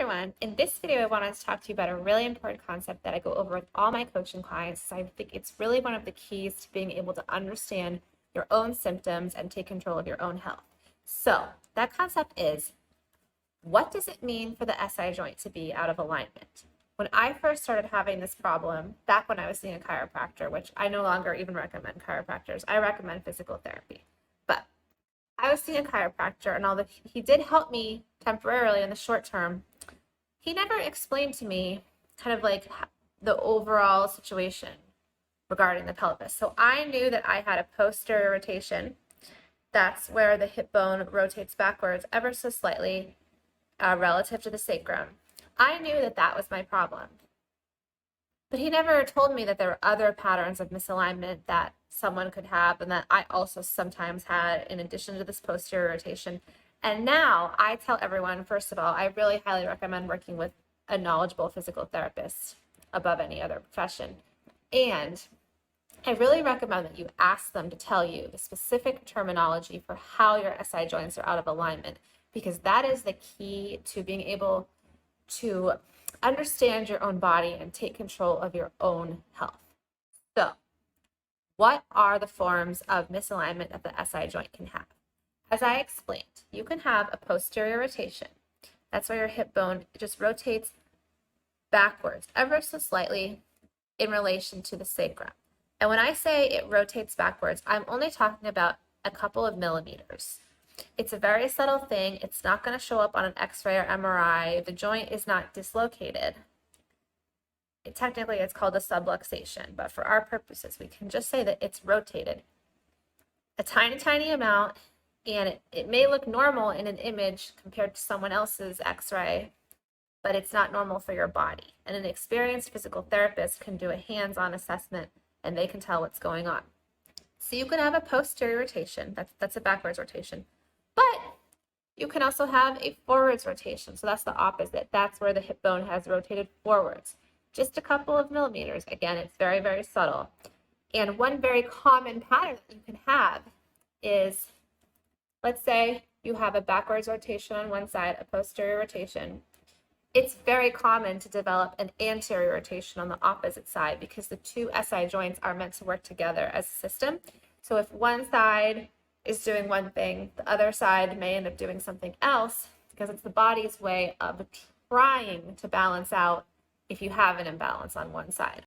everyone. In this video, I wanted to talk to you about a really important concept that I go over with all my coaching clients. I think it's really one of the keys to being able to understand your own symptoms and take control of your own health. So that concept is, what does it mean for the SI joint to be out of alignment? When I first started having this problem, back when I was seeing a chiropractor, which I no longer even recommend chiropractors, I recommend physical therapy. But I was seeing a chiropractor, and although he did help me temporarily in the short term, he never explained to me kind of like the overall situation regarding the pelvis. So I knew that I had a posterior rotation. That's where the hip bone rotates backwards ever so slightly relative to the sacrum. I knew that that was my problem. But he never told me that there were other patterns of misalignment that someone could have and that I also sometimes had in addition to this posterior rotation. And now I tell everyone, first of all, I really highly recommend working with a knowledgeable physical therapist above any other profession. And I really recommend that you ask them to tell you the specific terminology for how your SI joints are out of alignment, because that is the key to being able to understand your own body and take control of your own health. So, what are the forms of misalignment that the SI joint can have? As I explained, you can have a posterior rotation. That's where your hip bone just rotates backwards ever so slightly in relation to the sacrum. And when I say it rotates backwards, I'm only talking about a couple of millimeters. It's a very subtle thing. It's not going to show up on an X-ray or MRI. The joint is not dislocated. Technically, it's called a subluxation, but for our purposes, we can just say that it's rotated a tiny, tiny amount, and it may look normal in an image compared to someone else's X-ray, but it's not normal for your body. And an experienced physical therapist can do a hands-on assessment, and they can tell what's going on. So you can have a posterior rotation. That's a backwards rotation. But you can also have a forwards rotation. So that's the opposite. That's where the hip bone has rotated forwards. Just a couple of millimeters. Again, it's very, very subtle. And one very common pattern that you can have is, let's say you have a backwards rotation on one side, a posterior rotation. It's very common to develop an anterior rotation on the opposite side because the two SI joints are meant to work together as a system. So if one side is doing one thing, the other side may end up doing something else because it's the body's way of trying to balance out if you have an imbalance on one side.